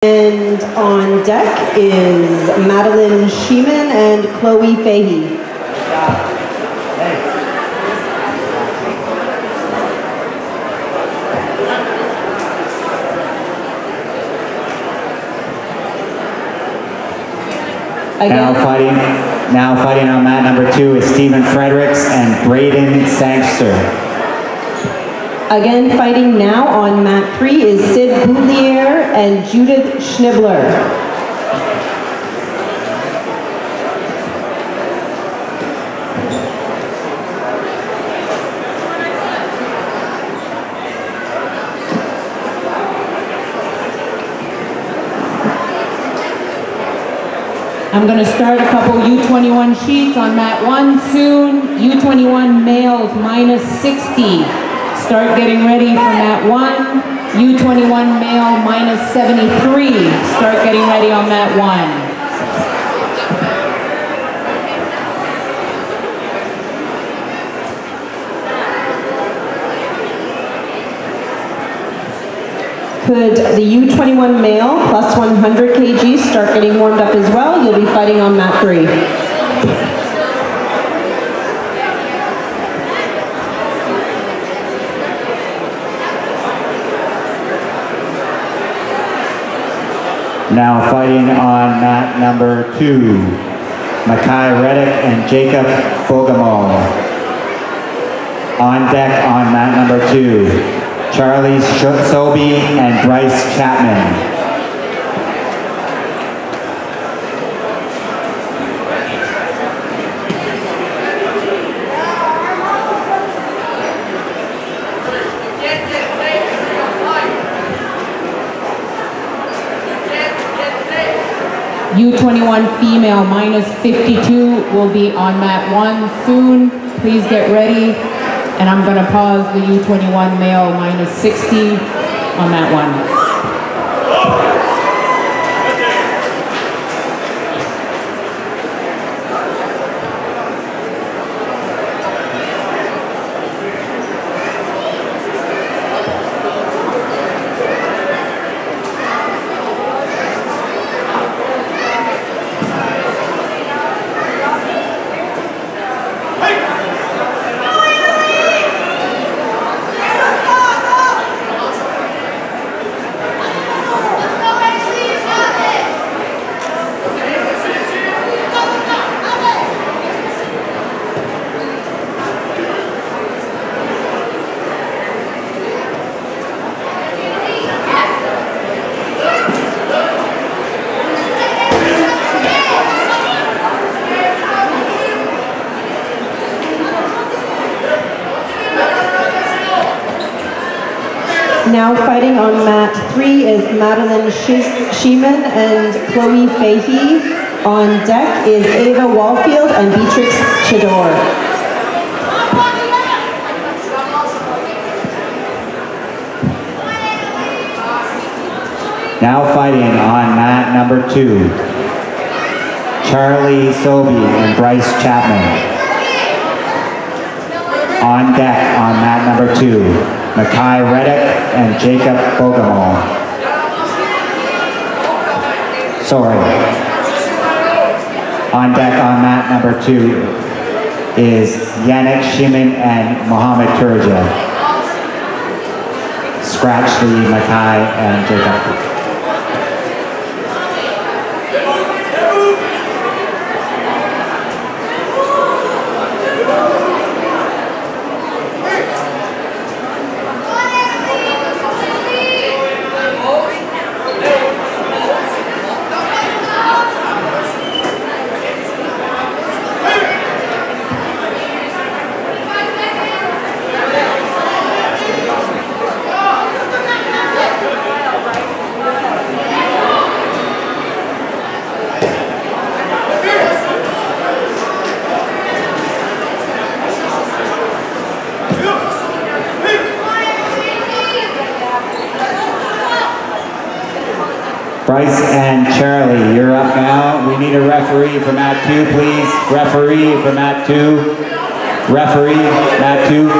And on deck is Madeline Sheeman and Chloe Fahey. Now fighting on mat number 2 is Stephen Fredericks and Braden Sangster. Again, fighting now on mat 3 is Sid Boulier and Judith Schnibler. I'm going to start a couple U21 sheets on mat 1 soon. U21 males minus 60. Start getting ready for mat 1. U21 male minus 73. Start getting ready on mat 1. Could the U21 male plus 100 kg start getting warmed up as well? You'll be fighting on mat 3. Now fighting on mat number 2, Makai Reddick and Jacob Bogomol. On deck on mat number 2, Charlie Sobey and Bryce Chapman. U21 female minus 52 will be on mat 1 soon. Please get ready. And I'm going to pause the U21 male minus 60 on mat 1. Now fighting on mat 3 is Madeline Sheeman and Chloe Fahey. On deck is Ava Wallfield and Beatrix Chidor. Now fighting on mat number 2, Charlie Sobey and Bryce Chapman. On deck on mat number 2, Makai Reddick and Jacob Bogomol. On deck on mat number 2 is Yannick Sheeman and Mohamed Turja. Scratch the Makai and Jacob. Bryce and Charlie, you're up now. We need a referee for mat 2, please. Referee for mat 2. Referee, mat 2.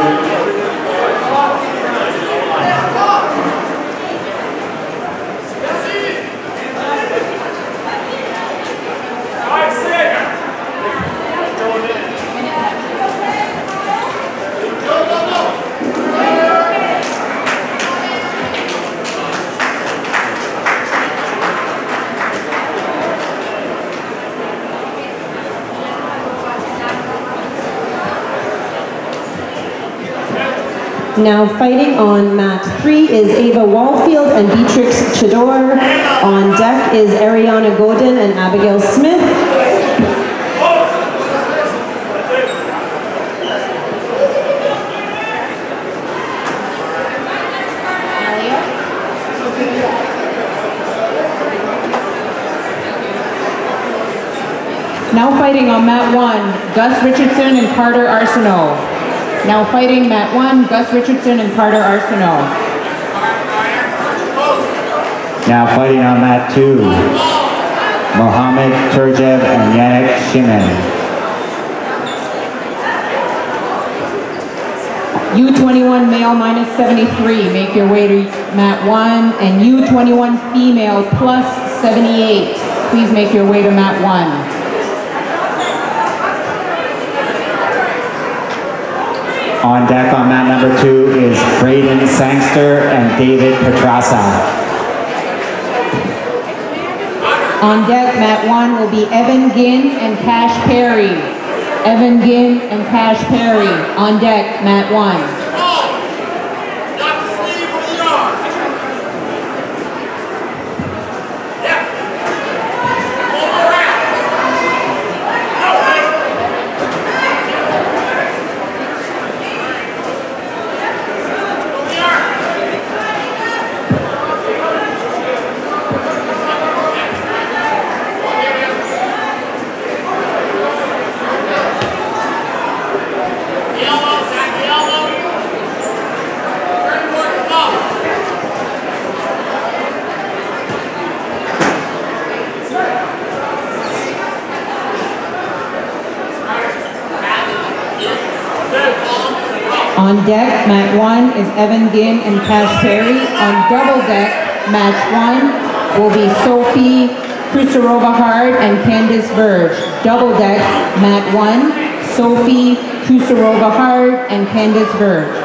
Now fighting on mat 3 is Ava Wallfield and Beatrix Chador. On deck is Ariana Godin and Abigail Smith. Now fighting on mat 1, Gus Richardson and Carter Arsenault. Now fighting mat 1, Gus Richardson and Carter Arsenault. Now fighting on mat 2, Mohammed Turjev and Yannick Shimen. U21 male minus 73, make your way to mat 1, and U21 female plus 78, please make your way to mat 1. On deck on mat number 2 is Braden Sangster and David Petrasa. On deck, mat 1 will be Evan Ginn and Cash Perry. Evan Ginn and Cash Perry. On deck, mat 1. On deck, mat 1 is Evan Ginn and Cash Perry. On double deck, match 1 will be Sophie Kusarova-Hard and Candice Verge. Double deck, mat 1, Sophie Kusarova-Hard and Candice Verge.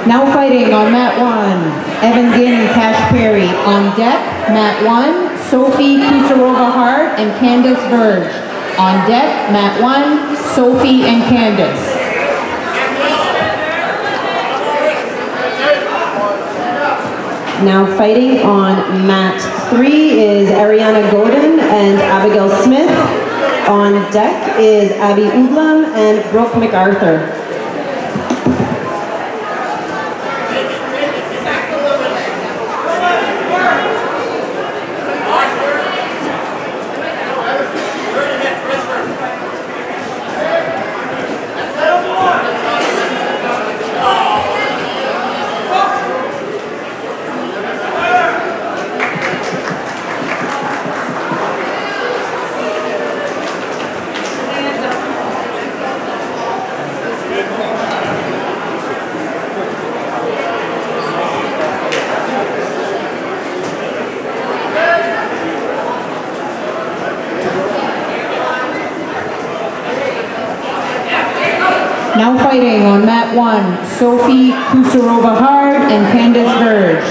Now fighting on mat 1, Evan Ginn and Cash Perry. On deck, mat 1, Sophie Kusarova-Hard and Candice Verge. On deck, mat 1, Sophie and Candice. Now fighting on mat 3 is Ariana Godin and Abigail Smith. On deck is Abby Udlam and Brooke MacArthur. Now fighting on mat 1, Sophie Kusarova-Hard and Candice Verge.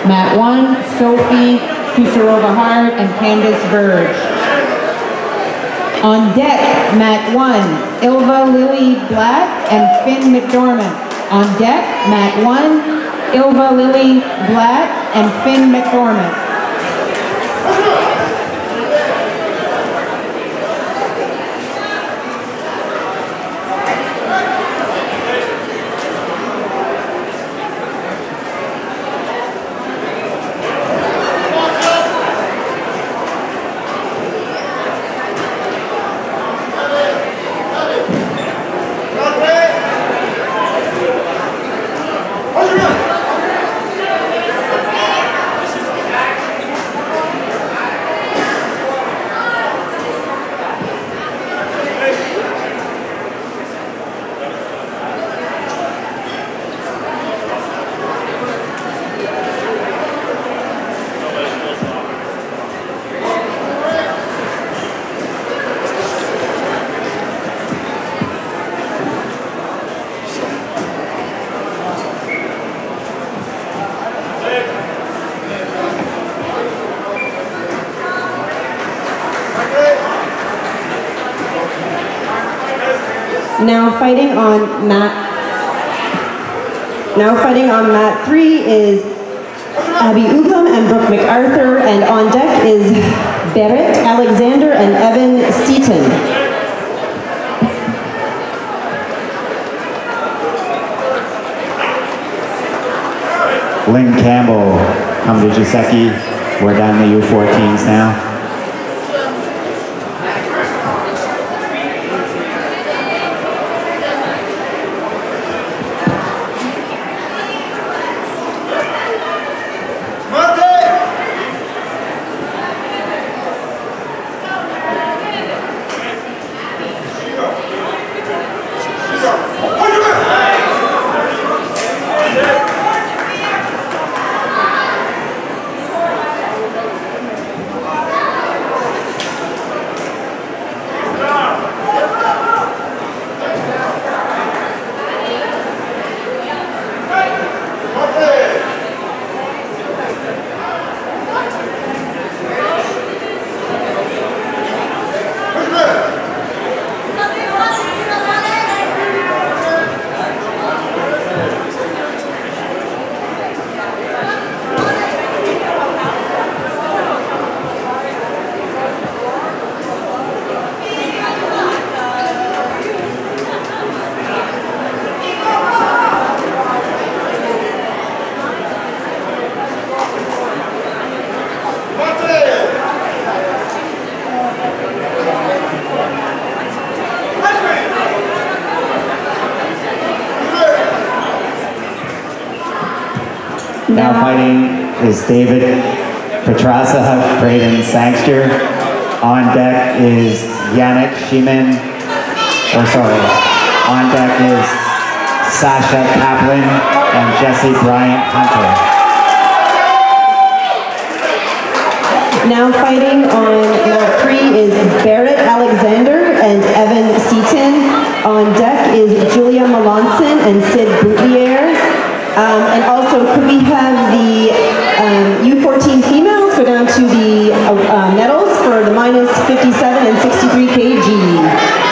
Mat 1, Sophie Kusarova-Hard and Candice Verge. On deck, mat 1, Ilva Lily Blatt and Finn McDormand. On deck, mat 1, Ilva Lily Blatt and Finn McDormand. Now fighting on mat 3 is Abby Uglam and Brooke MacArthur, and on deck is Berit Alexander and Evan Seaton. Lynn Campbell, come to Giuseppe. We're down the U14s now. Now fighting is David Petrasa, Braden Sangster. On deck is Yannick Sheeman. On deck is Sasha Kaplan and Jesse Bryant Hunter. Now fighting on mat 3 is Berit Alexander and Evan Seaton. On deck is Julia Melanson and Sid Boutlier. And also, could we have the U14 females go down to the medals for the minus 57 and 63 kg?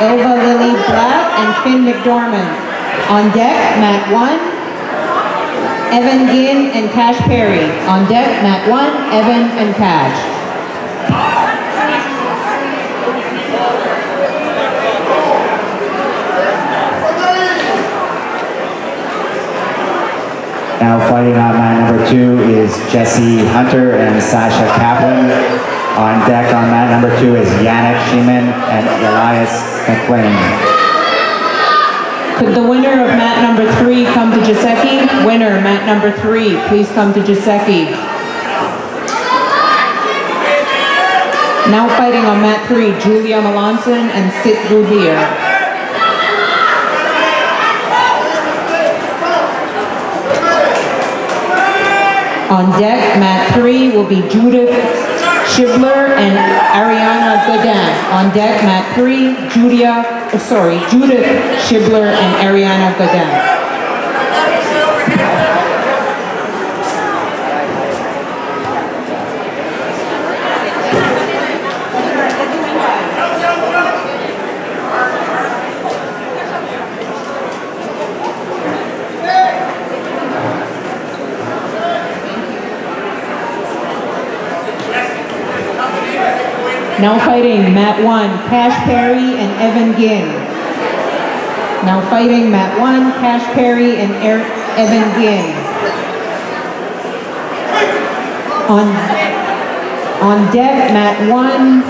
Ilva Lily Black and Finn McDormand. On deck, mat 1, Evan Ginn and Cash Perry. On deck, mat 1, Evan and Cash. Now fighting on mat number 2 is Jesse Hunter and Sasha Kaplan. On deck on mat number 2 is Yannick Sheeman and Elias McLean. Could the winner of mat number 3 come to Giuseppe? Winner, mat number 3, please come to Giuseppe. Now fighting on mat 3, Julia Melanson and Sid Goudier. On deck, mat 3 will be Judith Schibler and Ariana Godin. On deck, mat 3, Judith Schibler and Ariana Godin. Now fighting mat 1, Cash Perry and Evan Ginn. Now fighting mat 1, Cash Perry and Evan Ginn. On deck, mat 1.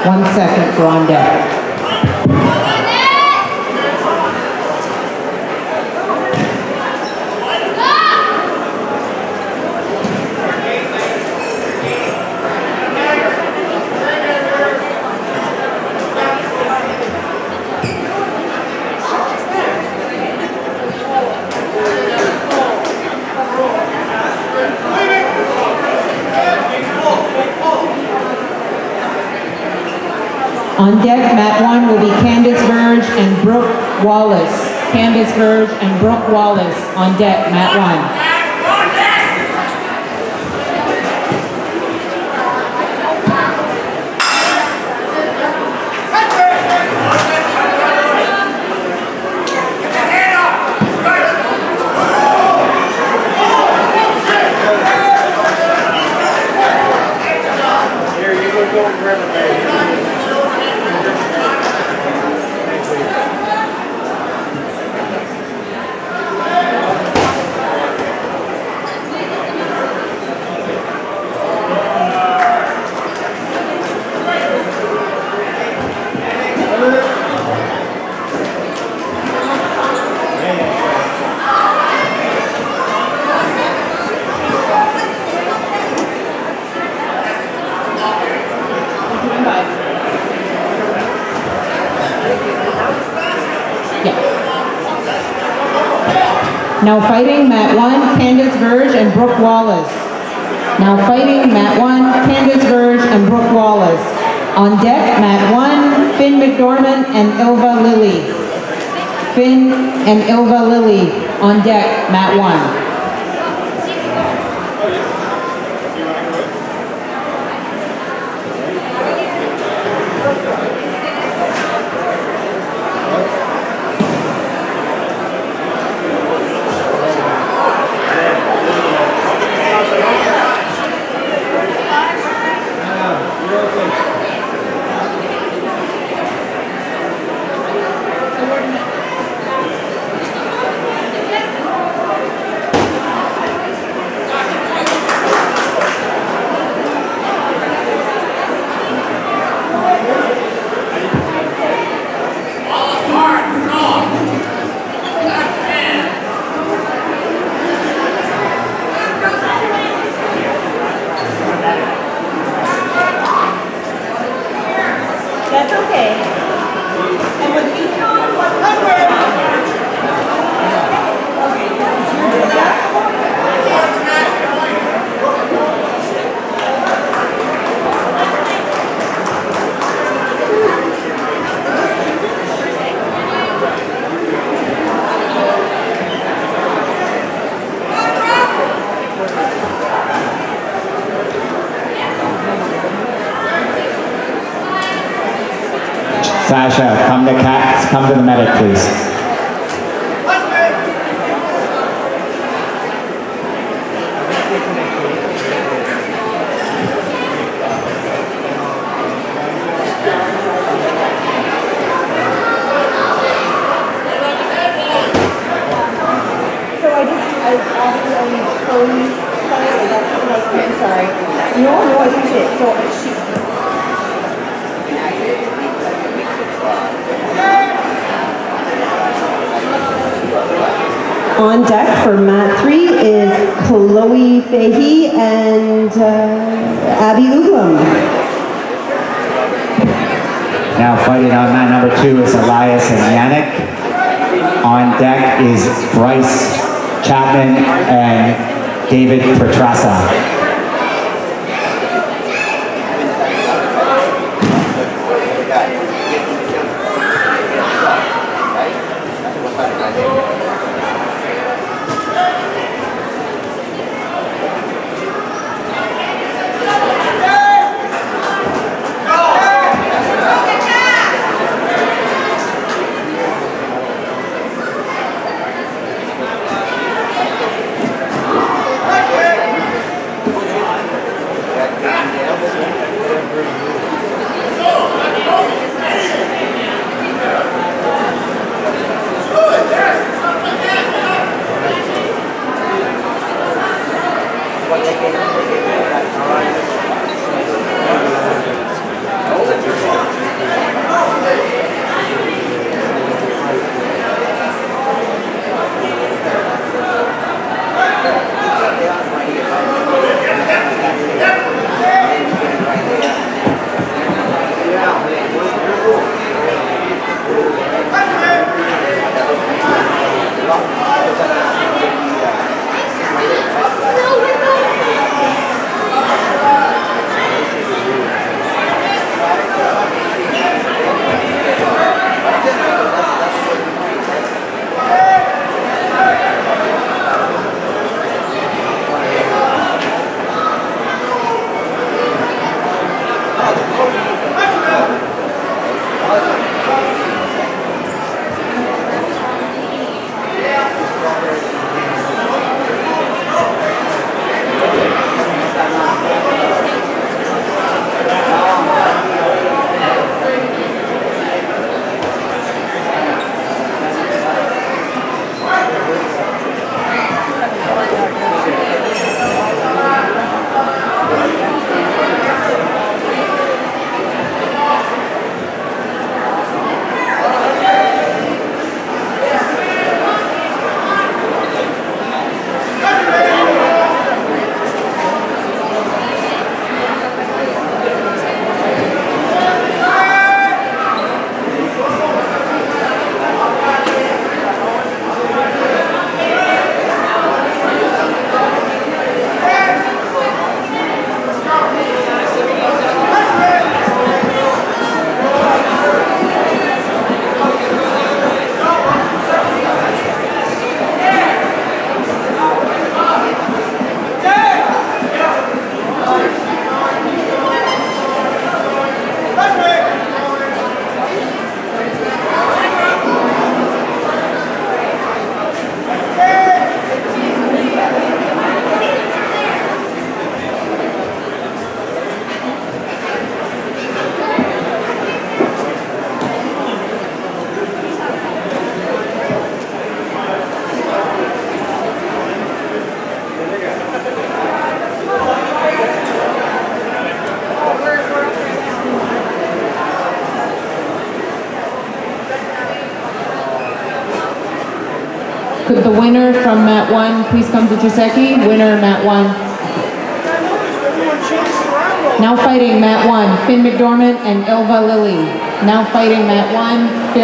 1 second for on deck. On deck, mat 1 will be Candice Verge and Brooke Wallace. Candice Verge and Brooke Wallace on deck, mat 1. Now fighting mat 1, Candice Verge and Brooke Wallace. Now fighting mat 1, Candice Verge and Brooke Wallace. On deck, mat 1, Finn McDormand and Ilva Lily. Finn and Ilva Lily on deck, mat 1. Sasha, come to the medic, please. Sorry. No, I appreciate it. So on deck for mat 3 is Chloe Fahey and Abby Uglam. Now fighting on mat number 2 is Elias and Yannick. On deck is Bryce Chapman and David Petrasa. Could the winner from mat 1 please come to Giuseppe? Winner mat 1. Now fighting mat 1, Finn McDormand and Ilva Lilly. Now fighting mat 1,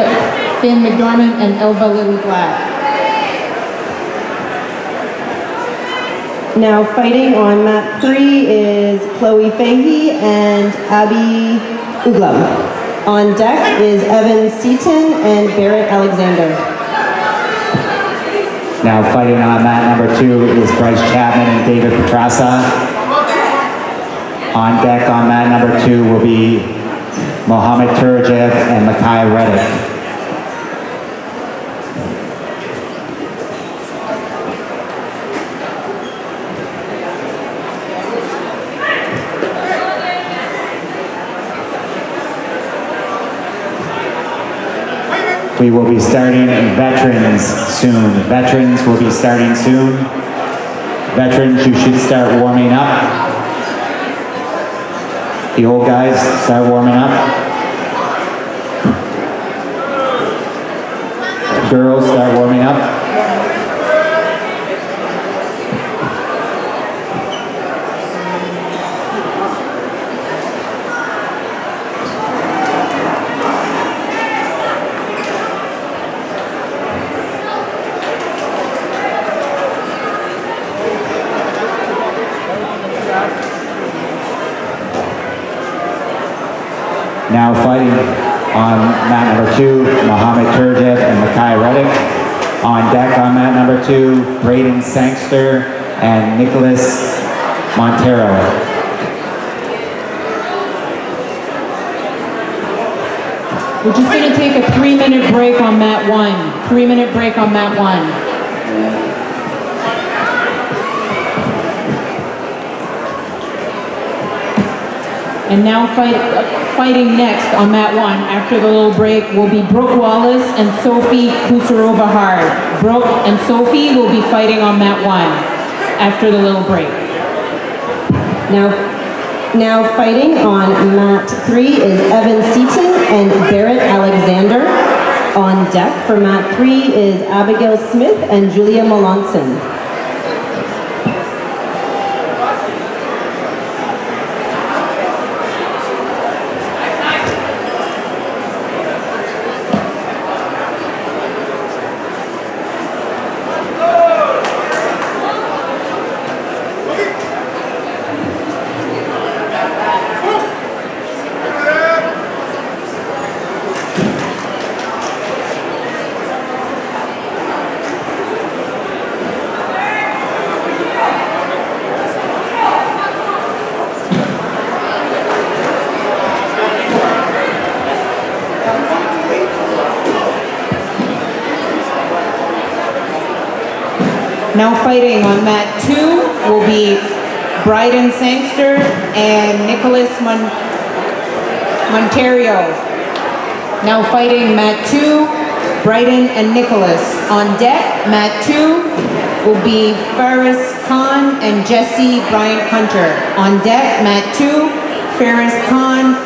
Finn McDormand and Ilva Lilly Black. Now fighting on mat 3 is Chloe Fahey and Abby Uglam. On deck is Evan Seaton and Barrett Alexander. Now fighting on mat number 2 is Bryce Chapman and David Petrasa. On deck on mat number 2 will be Mohammed Turjev and Makai Reddick. We will be starting veterans soon. Veterans will be starting soon. Veterans, you should start warming up. The old guys, start warming up. Girls, start warming up. Now fighting on mat number 2, Mohammed Turjev and Makai Reddick. On deck on mat number 2, Braden Sangster and Nicholas Montero. We're just going to take a 3-minute break on mat 1. 3-minute break on mat 1. And now fighting next on mat 1 after the little break will be Brooke Wallace and Sophie Kusarova-Hard. Brooke and Sophie will be fighting on mat 1 after the little break. Now fighting on mat 3 is Evan Seaton and Barrett Alexander. On deck for mat 3 is Abigail Smith and Julia Melanson. Now fighting on mat 2 will be Bryden Sangster and Nicholas Monterio. Now fighting mat 2, Bryden and Nicholas. On deck, mat 2 will be Faris Khan and Jesse Bryant Hunter. On deck, mat 2, Faris Khan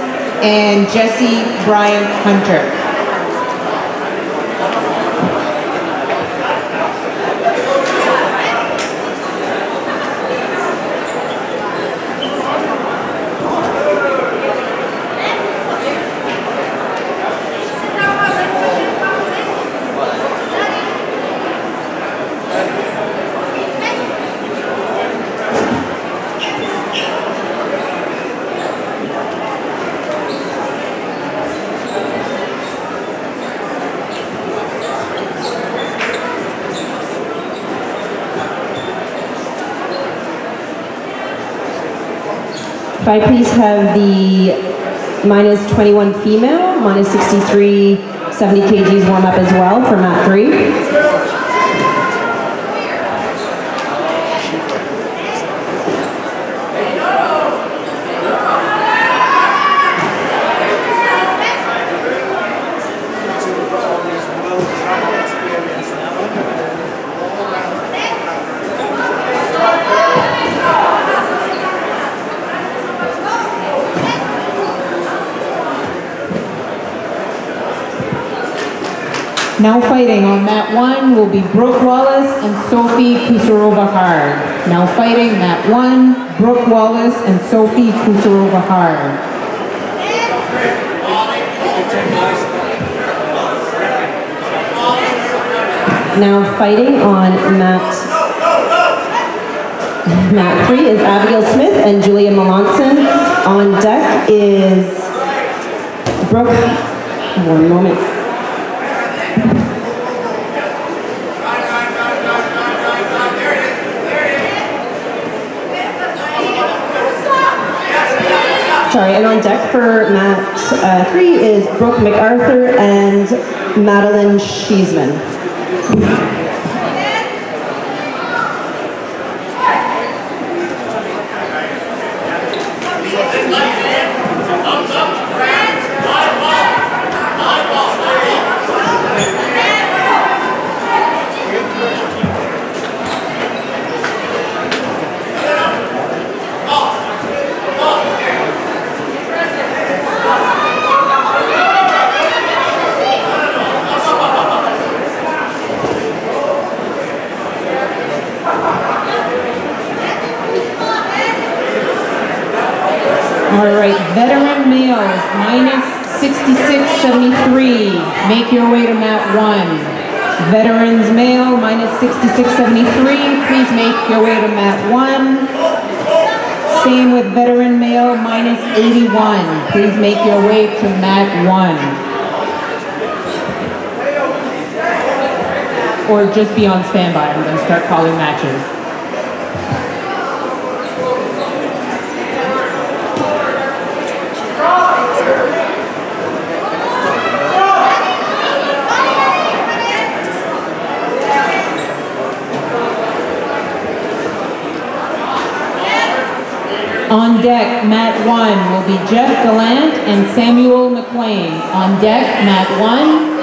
and Jesse Bryant Hunter. If I please have the -21 female, -63, 70 kgs warm up as well for mat 3. Now fighting on mat 1 will be Brooke Wallace and Sophie Kusarova-Hard. Now fighting mat 1, Brooke Wallace and Sophie Kusarova-Hard. Now fighting on mat 3 is Abigail Smith and Julia Melanson. On deck is Brooke. One moment. And on deck for mat 3 is Brooke MacArthur and Madeline Scheesman. All right, veteran males, minus 66.73. Make your way to mat 1. Veterans male, minus 66.73. Please make your way to mat 1. Same with veteran male, minus 81. Please make your way to mat 1. Or just be on standby. I'm going to start calling matches. On deck, mat 1 will be Jeff Gallant and Samuel McLean. On deck, mat 1.